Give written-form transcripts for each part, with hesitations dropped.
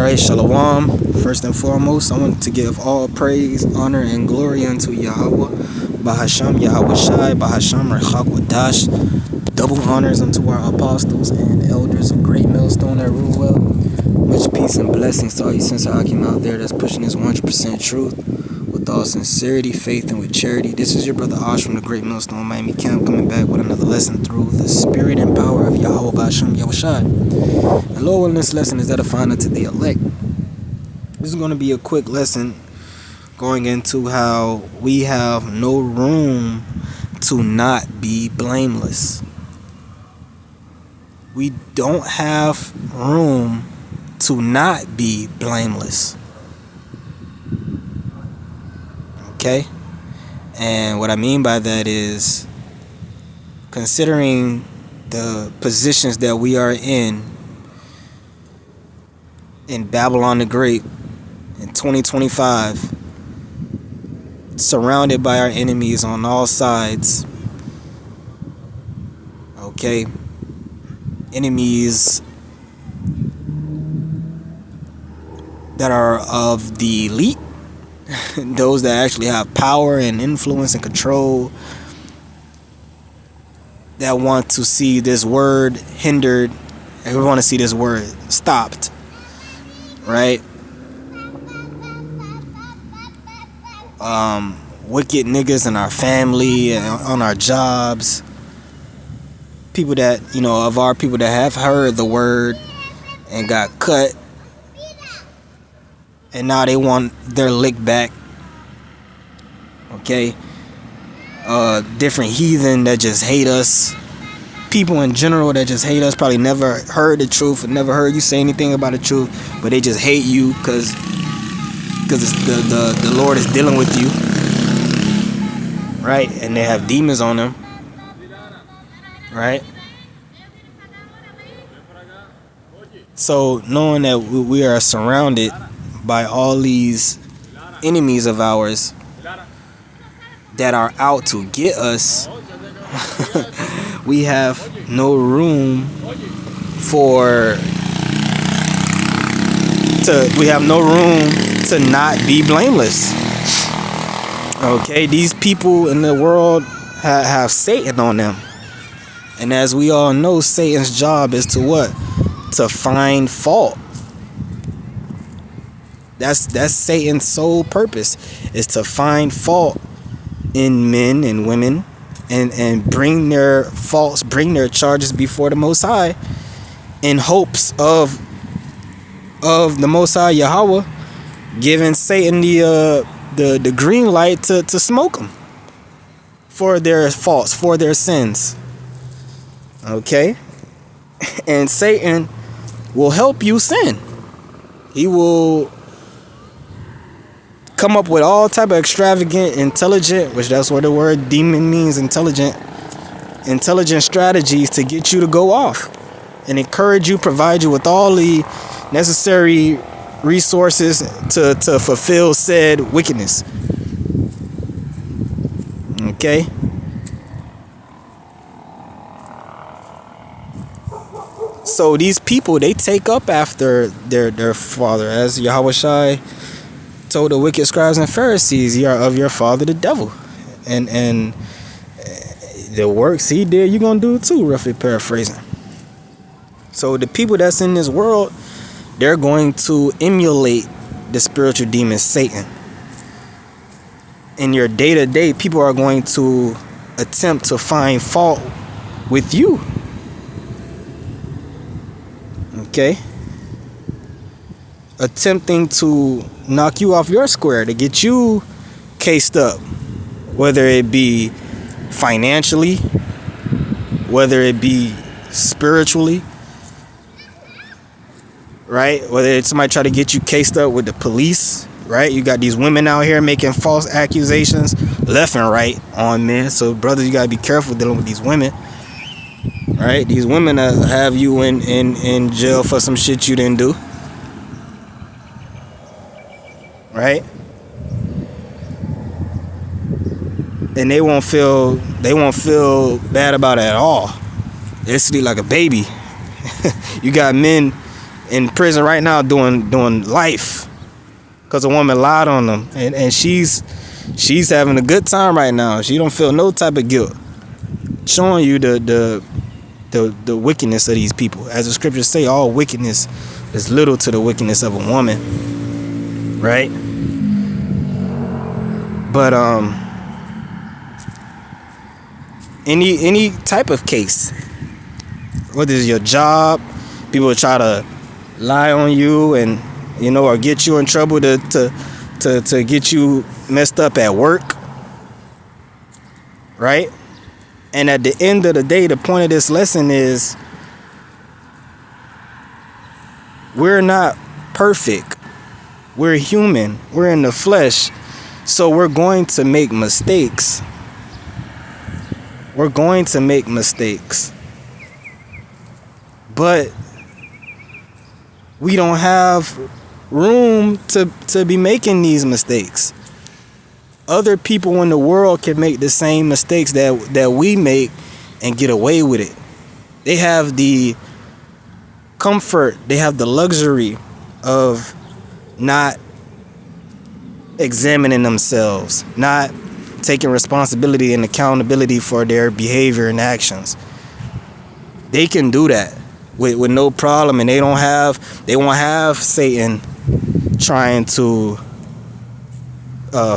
Alright, Shalom. First and foremost, I want to give all praise, honor, and glory unto Yahweh, Bahasham Yahweh Shai, Bahasham Rechak Wadash. Double honors unto our apostles and elders of Great Millstone that rule well. Much peace and blessings to all you sincere Akim out there that's pushing this 100% truth with all sincerity, faith, and with charity. This is your brother Ash from the Great Millstone Miami Camp, coming back with another lesson through the spirit and power of Yahweh Bahasham Yahweh Shai. The Lord in this lesson is edifying unto the elect. This is going to be a quick lesson going into how we have no room to not be blameless. We don't have room to not be blameless. Okay? And what I mean by that is, considering the positions that we are in Babylon the Great in 2025, surrounded by our enemies on all sides. Okay? Enemies that are of the elite, those that actually have power and influence and control, that want to see this word hindered, and we want to see this word stopped. Right? Wicked niggas in our family and on our jobs. People that, of our people that have heard the word and got cut, and now they want their lick back. Okay? Different heathen that just hate us. People in general that just hate us, probably never heard the truth and never heard you say anything about the truth, but they just hate you because the Lord is dealing with you, right? And they have demons on them, right? So knowing that we are surrounded by all these enemies of ours that are out to get us, we have no room to not be blameless. Okay, these people in the world have Satan on them, and as we all know, Satan's job is to what? To find fault. That's Satan's sole purpose, is to find fault in men and women, and bring their faults, bring their charges before the Most High, in hopes of the Most High Yahweh giving Satan the green light to smoke them for their faults, for their sins. Okay? And Satan will help you sin. He will come up with all type of extravagant, intelligent, which that's what the word demon means, intelligent strategies to get you to go off and encourage you, provide you with all the necessary resources to fulfill said wickedness. Okay? So these people, they take up after their father, as Yahweh Shai told the wicked scribes and Pharisees, "You are of your father the devil," and the works he did, you're gonna do it too, roughly paraphrasing. So the people that's in this world, they're going to emulate the spiritual demon Satan. In your day-to-day, people are going to attempt to find fault with you. Okay? Attempting to knock you off your square, to get you cased up, whether it be financially, whether it be spiritually, right? Whether it's somebody try to get you cased up with the police, right? You got these women out here making false accusations left and right on men. So brothers, you gotta be careful dealing with these women, right? These women have you in jail for some shit you didn't do, right? And they won't feel bad about it at all. They sleep like a baby. You got men in prison right now doing life because a woman lied on them, and she's having a good time right now. She don't feel no type of guilt, showing you the wickedness of these people. As the scriptures say, all wickedness is little to the wickedness of a woman, right? But any type of case, whether it's your job, people try to lie on you and or get you in trouble to get you messed up at work, right? And at the end of the day, the point of this lesson is we're not perfect. We're human. We're in the flesh. So we're going to make mistakes. We're going to make mistakes. But we don't have room to be making these mistakes. Other people in the world can make the same mistakes that we make and get away with it. They have the comfort, they have the luxury of not examining themselves, not taking responsibility and accountability for their behavior and actions. They can do that with no problem, and they won't have Satan trying to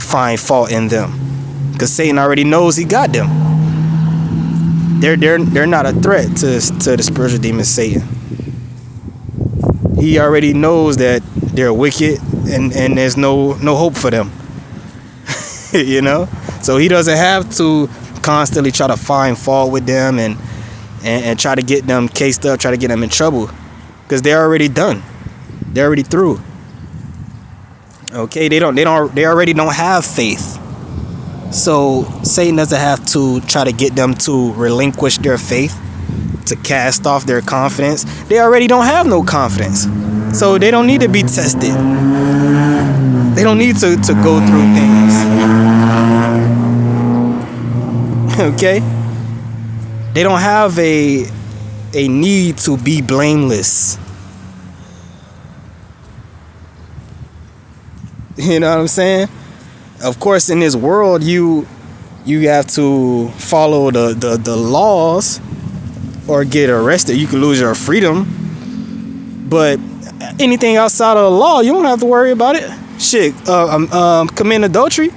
find fault in them, because Satan already knows he got them. They're not a threat to the spiritual demon Satan. He already knows that they're wicked and there's no hope for them. So he doesn't have to constantly try to find fault with them and try to get them cased up, try to get them in trouble, because they're already done. They're already through. Okay, they already don't have faith. So Satan doesn't have to try to get them to relinquish their faith, to cast off their confidence. They already don't have no confidence. So they don't need to be tested. They don't need to go through things. Okay? They don't have a need to be blameless. You know what I'm saying? Of course, in this world, you have to follow the laws or get arrested. You can lose your freedom. But anything outside of the law, you don't have to worry about it. Shit, committing adultery,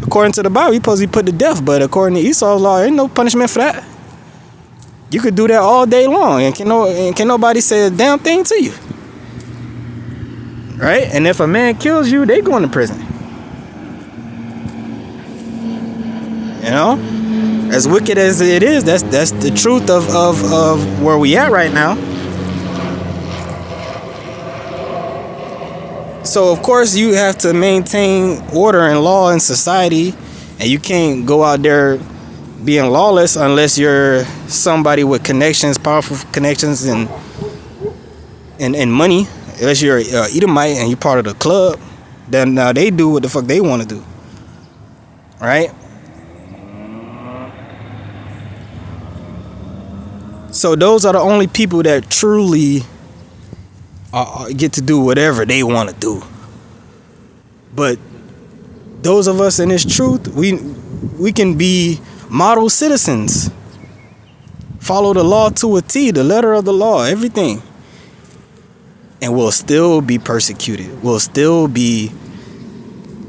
according to the Bible, you're supposed to be put to death. But according to Esau's law, there ain't no punishment for that. You could do that all day long, and can nobody say a damn thing to you. Right? And if a man kills you, they going to prison. As wicked as it is, that's the truth of where we at right now. So of course you have to maintain order and law in society, and you can't go out there being lawless unless you're somebody with connections, powerful connections and money. Unless you're an Edomite and you're part of the club, then now they do what the fuck they want to do. Right? So those are the only people that truly get to do whatever they want to do. But those of us in this truth, we can be model citizens. Follow the law to a T, the letter of the law, everything. And we'll still be persecuted.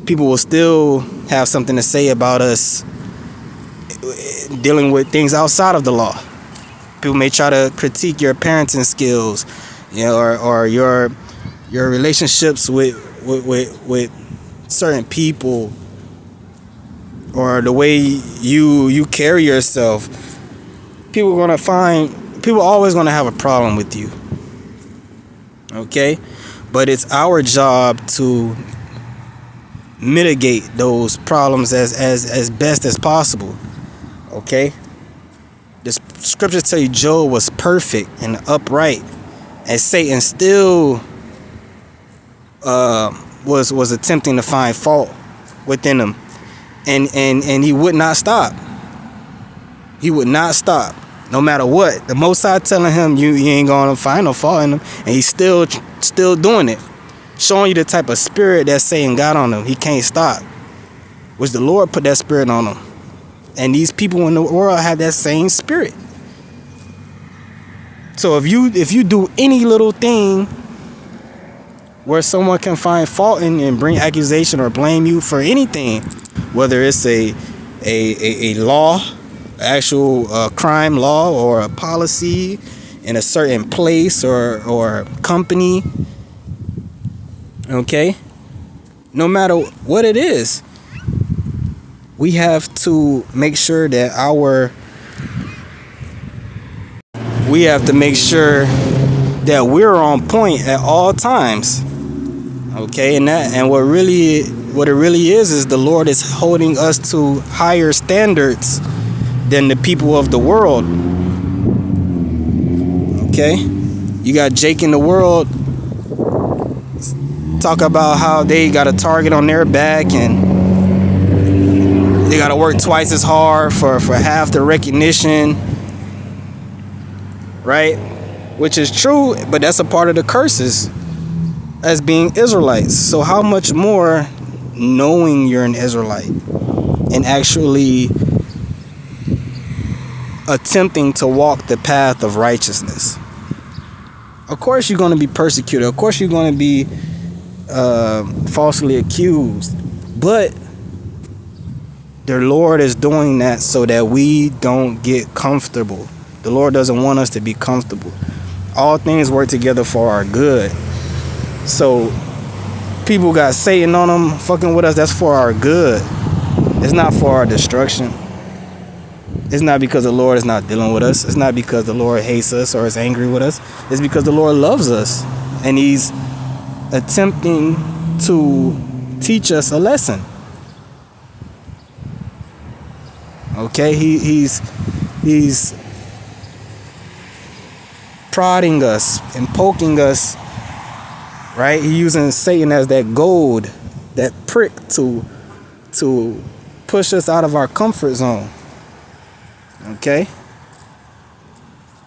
People will still have something to say about us dealing with things outside of the law. People may try to critique your parenting skills, or your relationships with certain people, or the way you carry yourself. People always gonna have a problem with you. Okay? But it's our job to mitigate those problems as best as possible. Okay? The scriptures tell you Job was perfect and upright, and Satan still was attempting to find fault within him, and he would not stop. He would not stop. No matter what, the Most High telling him you ain't gonna find no fault in him, and he's still doing it, showing you the type of spirit that Satan got on him. He can't stop, which the Lord put that spirit on him, and these people in the world have that same spirit. So if you do any little thing where someone can find fault in and bring accusation or blame you for anything, whether it's a law, actual crime law, or a policy in a certain place or company, okay, no matter what it is, we have to make sure that we're on point at all times. Okay, and what it really is the Lord is holding us to higher standards than the people of the world. Okay, you got Jake in the world talk about how they got a target on their back and they got to work twice as hard for half the recognition, right? Which is true, but that's a part of the curses as being Israelites. So how much more knowing you're an Israelite and actually attempting to walk the path of righteousness? Of course you're going to be persecuted. Of course you're going to be falsely accused. But the Lord is doing that so that we don't get comfortable. The Lord doesn't want us to be comfortable. All things work together for our good. So people got Satan on them fucking with us. That's for our good. It's not for our destruction. It's not because the Lord is not dealing with us. It's not because the Lord hates us or is angry with us. It's because the Lord loves us and he's attempting to teach us a lesson. Okay, he's prodding us and poking us, right? He's using Satan as that goad, that prick to push us out of our comfort zone. Okay?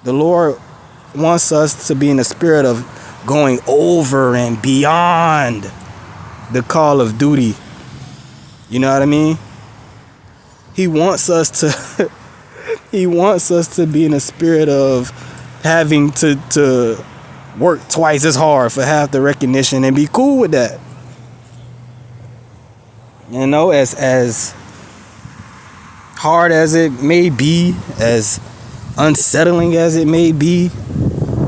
The Lord wants us to be in the spirit of going over and beyond the call of duty. You know what I mean? He wants us to be in a spirit of having to work twice as hard for half the recognition and be cool with that. You know, as hard as it may be, as unsettling as it may be,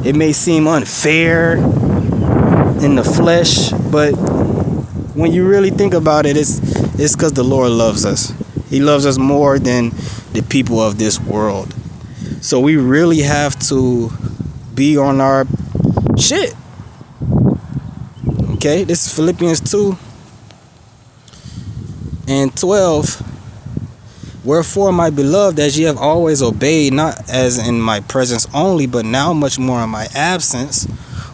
it may seem unfair in the flesh, but when you really think about it, it's because the Lord loves us. He loves us more than the people of this world. So we really have to be on our shit. Okay, this is Philippians 2:12. Wherefore, my beloved, as ye have always obeyed, not as in my presence only, but now much more in my absence,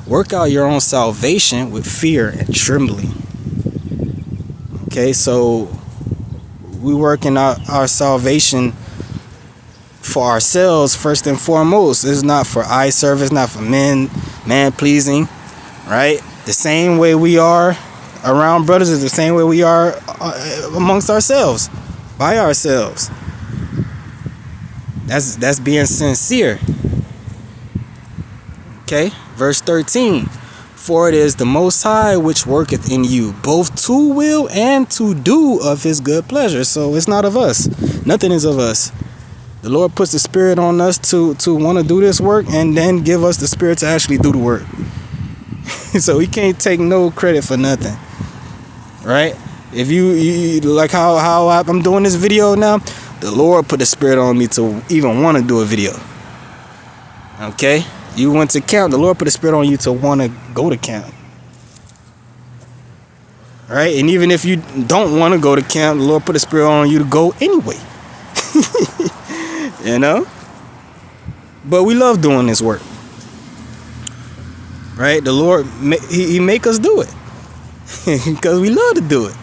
work out your own salvation with fear and trembling. Okay, so we working out our salvation for ourselves first and foremost. It's not for eye service, not for man pleasing, right? The same way we are around brothers is the same way we are amongst ourselves, by ourselves. That's being sincere. Okay, verse 13. For it is the Most High which worketh in you, both to will and to do of his good pleasure. So it's not of us. Nothing is of us. The Lord puts the Spirit on us to want to do this work and then give us the Spirit to actually do the work. So he can't take no credit for nothing. Right? If you like how I'm doing this video now, the Lord put the Spirit on me to even want to do a video. Okay? You went to camp, the Lord put the Spirit on you to want to go to camp. Right? And even if you don't want to go to camp, the Lord put the Spirit on you to go anyway. You know? But we love doing this work. Right? The Lord, he make us do it. Because we love to do it.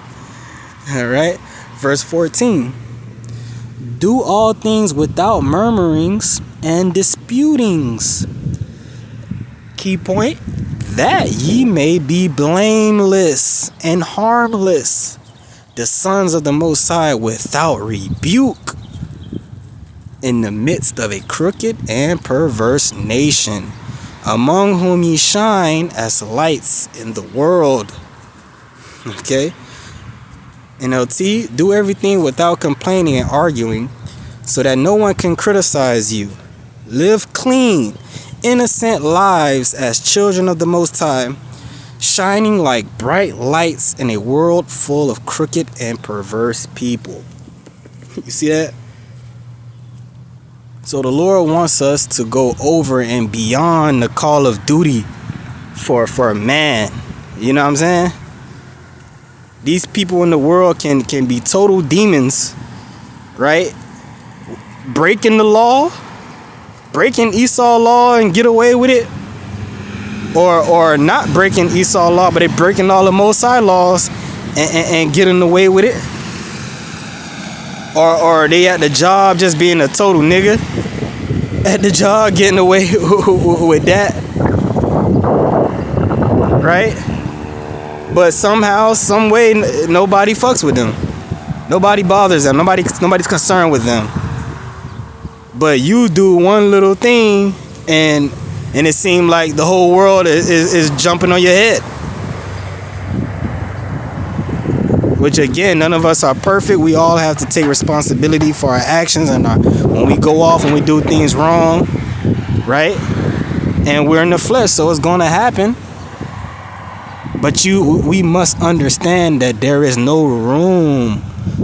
All right? Verse 14. Do all things without murmurings and disputings. Key point, that ye may be blameless and harmless, the sons of the Most High, without rebuke, in the midst of a crooked and perverse nation, among whom ye shine as lights in the world. Okay? NLT, do everything without complaining and arguing, so that no one can criticize you. Live clean, innocent lives as children of the Most High, shining like bright lights in a world full of crooked and perverse people. You see that? So the Lord wants us to go over and beyond the call of duty for man. You know what I'm saying? These people in the world can be total demons, right? Breaking the law, breaking Esau law and get away with it, or not breaking Esau law, but they breaking all the Most High laws and getting away with it, or they at the job just being a total nigga at the job, getting away with that, right? But somehow, some way, nobody fucks with them, nobody bothers them, nobody's concerned with them. But you do one little thing, and it seems like the whole world is jumping on your head. Which again, none of us are perfect. We all have to take responsibility for our actions and when we go off and we do things wrong, right? And we're in the flesh, so it's going to happen. But we must understand that there is no room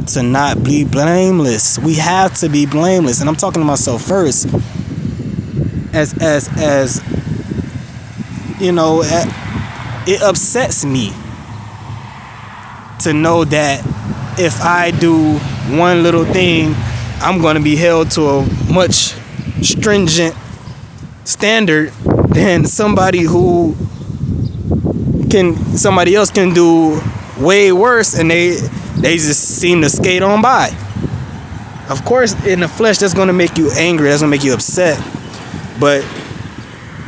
to not be blameless. We have to be blameless, and I'm talking to myself first. As you know, it upsets me to know that if I do one little thing, I'm going to be held to a much stringent standard than somebody else can do way worse, and they just seem to skate on by. Of course, in the flesh, that's going to make you angry, that's going to make you upset. But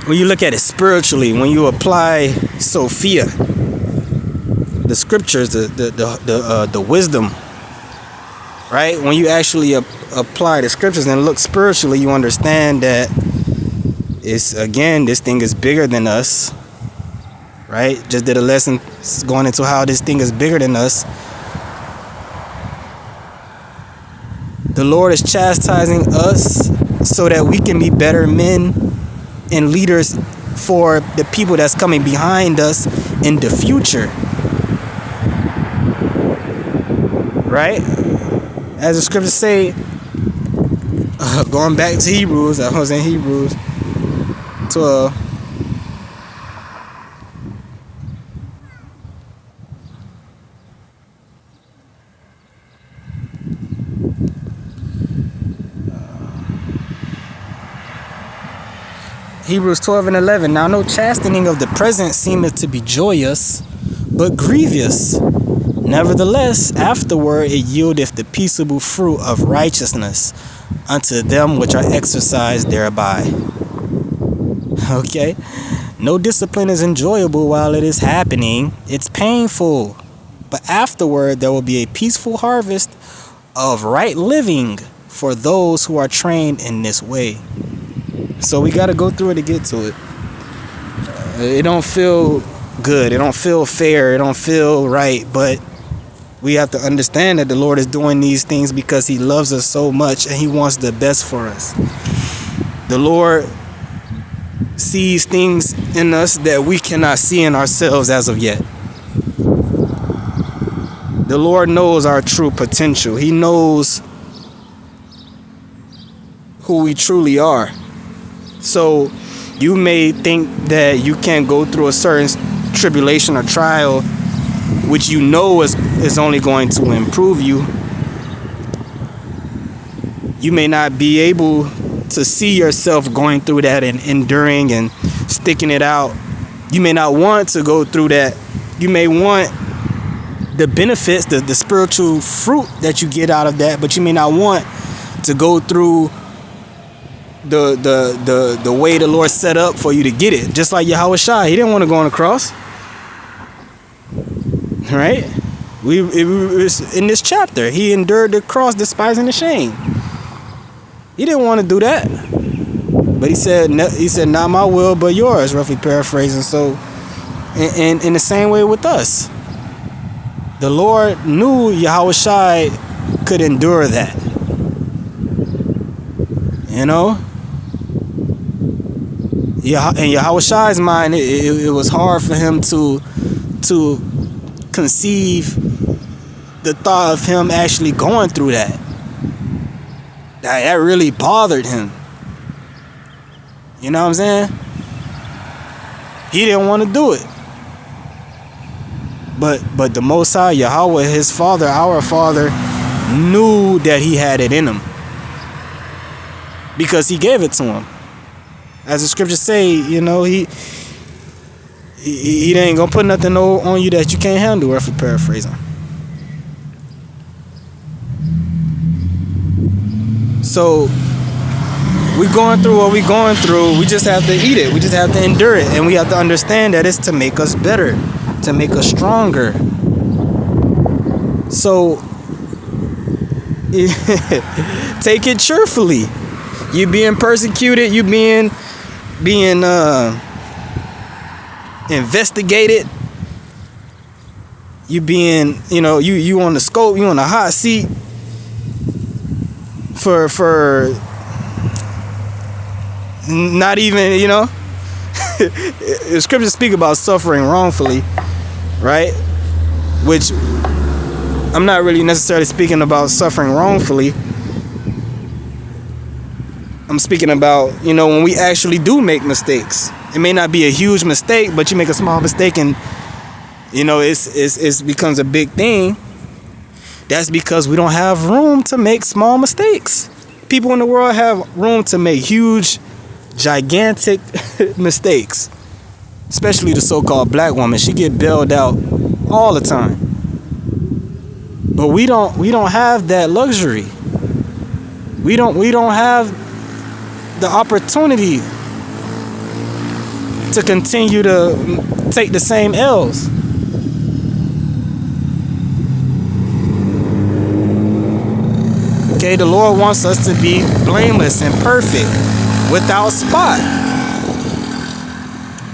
when you look at it spiritually, when you apply Sophia, the scriptures, the wisdom, right? When you actually apply the scriptures and look spiritually, you understand that this thing is bigger than us, right? Just did a lesson going into how this thing is bigger than us. The Lord is chastising us so that we can be better men and leaders for the people that's coming behind us in the future. Right? As the scriptures say, going back to Hebrews, I was in Hebrews 12. Hebrews 12 and 11. Now no chastening of the present seemeth to be joyous, but grievous. Nevertheless, afterward it yieldeth the peaceable fruit of righteousness unto them which are exercised thereby. Okay? No discipline is enjoyable while it is happening. It's painful. But afterward there will be a peaceful harvest of right living for those who are trained in this way. So we got to go through it to get to it. It don't feel good. It don't feel fair. It don't feel right. But we have to understand that the Lord is doing these things because he loves us so much and he wants the best for us. The Lord sees things in us that we cannot see in ourselves as of yet. The Lord knows our true potential. He knows who we truly are. So you may think that you can't go through a certain tribulation or trial, which you know is only going to improve you. You may not be able to see yourself going through that and enduring and sticking it out. You may not want to go through that. You may want the benefits, the spiritual fruit that you get out of that, but you may not want to go through the way the Lord set up for you to get it. Just like Yahweh Shai, he didn't want to go on the cross, right? It was in this chapter, he endured the cross, despising the shame. He didn't want to do that, but he said, "Not my will, but yours." Roughly paraphrasing. So, in the same way with us, the Lord knew Yahweh Shai could endure that. You know, in Yahweh Shai's mind, it was hard for him to conceive the thought of him actually going through that. That really bothered him. You know what I'm saying? He didn't want to do it. But the Most High, Yahweh, his Father, our Father, knew that he had it in him, because he gave it to him. As the scriptures say, you know, he ain't gonna put nothing on you that you can't handle, roughly paraphrasing. So we going through what we going through. We just have to eat it. We just have to endure it, and we have to understand that it's to make us better, to make us stronger. So take it cheerfully. You being persecuted, you being investigated, you being, you on the scope, you on the hot seat for not even, the scriptures speak about suffering wrongfully, right? Which I'm not really necessarily speaking about suffering wrongfully. I'm speaking about, when we actually do make mistakes. It may not be a huge mistake, but you make a small mistake and, it becomes a big thing. That's because we don't have room to make small mistakes. People in the world have room to make huge, gigantic mistakes. Especially the so-called black woman. She get bailed out all the time. But we don't have that luxury. We don't have the opportunity to continue to take the same L's. Okay, the Lord wants us to be blameless and perfect, without spot.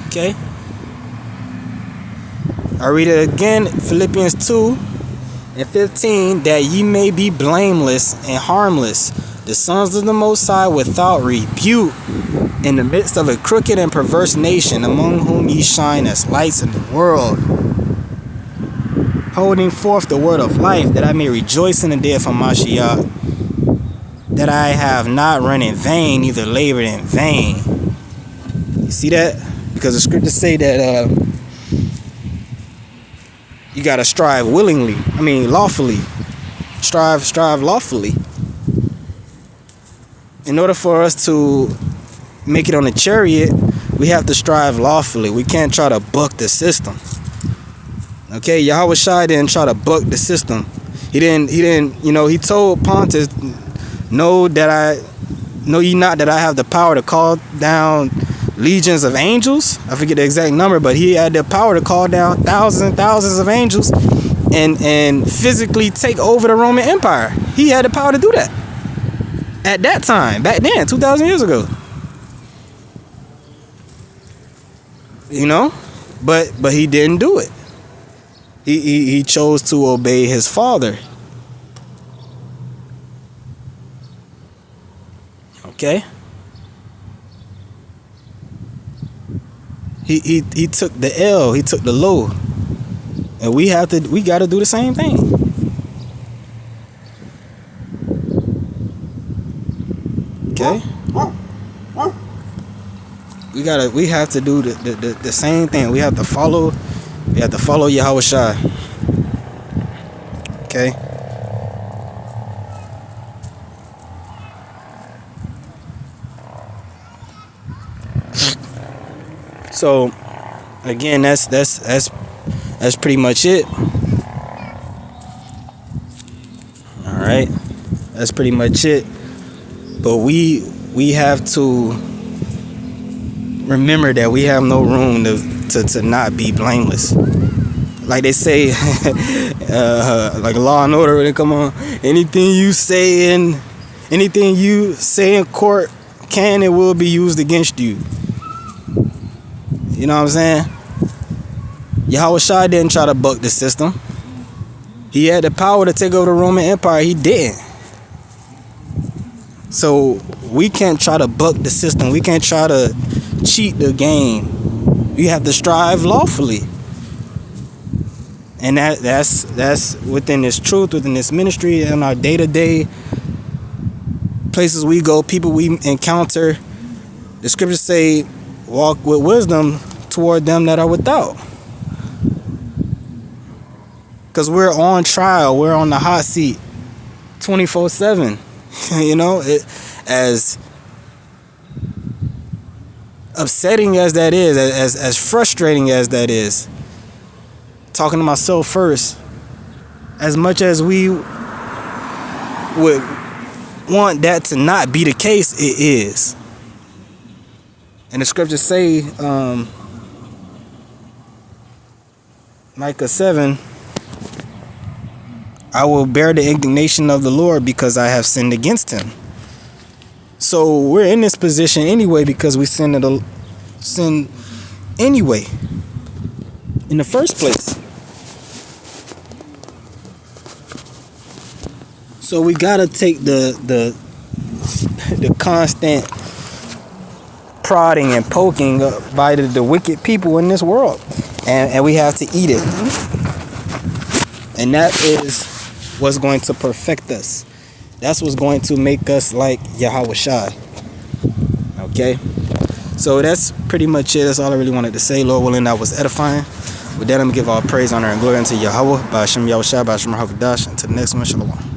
Okay. I read it again, Philippians 2:15, that ye may be blameless and harmless, the sons of the Most High, without rebuke, in the midst of a crooked and perverse nation, among whom ye shine as lights in the world, holding forth the word of life, that I may rejoice in the day of Hamashiach, that I have not run in vain, neither labored in vain. You see that? Because the scriptures say that you gotta strive lawfully. Strive lawfully. In order for us to make it on the chariot, we have to strive lawfully. We can't try to buck the system. Okay, Yahweh Shai didn't try to buck the system. He didn't, he told Pontus, know ye not that I have the power to call down legions of angels? I forget the exact number, but he had the power to call down thousands and thousands of angels and physically take over the Roman Empire. He had the power to do that. At that time, back then, 2,000 years ago. But he didn't do it. He chose to obey his Father. Okay? He took the L, he took the low. And we gotta do the same thing. Okay? We have to do the same thing. We have to follow Yahweh Shai. Okay? So again, that's pretty much it. All right, that's pretty much it. But we have to remember that we have no room to not be blameless. Like they say, like Law and Order, when they come on, anything you say in court can and will be used against you. You know what I'm saying? Yahweh Shai didn't try to buck the system. He had the power to take over the Roman Empire. He didn't. So we can't try to buck the system. We can't try to cheat the game. We have to strive lawfully. And that's within this truth, within this ministry, in our day-to-day places we go, people we encounter. The scriptures say, walk with wisdom toward them that are without. Because we're on trial. We're on the hot seat 24/7. You know, as upsetting as that is, as frustrating as that is, talking to myself first, as much as we would want that to not be the case, it is. And the scriptures say, Micah 7, I will bear the indignation of the Lord because I have sinned against him. So we're in this position anyway because we sin anyway in the first place. So we gotta take the constant prodding and poking by the wicked people in this world, and we have to eat it. And that is what's going to perfect us. That's what's going to make us like Yahweh Shai. Okay? So that's pretty much it. That's all I really wanted to say. Lord willing, that was edifying. With that, I'm going to give all praise, honor, and glory unto Yahweh. By Hashem Yahweh Shai, by Hashem Rahakadash. Until the next one, Shalom.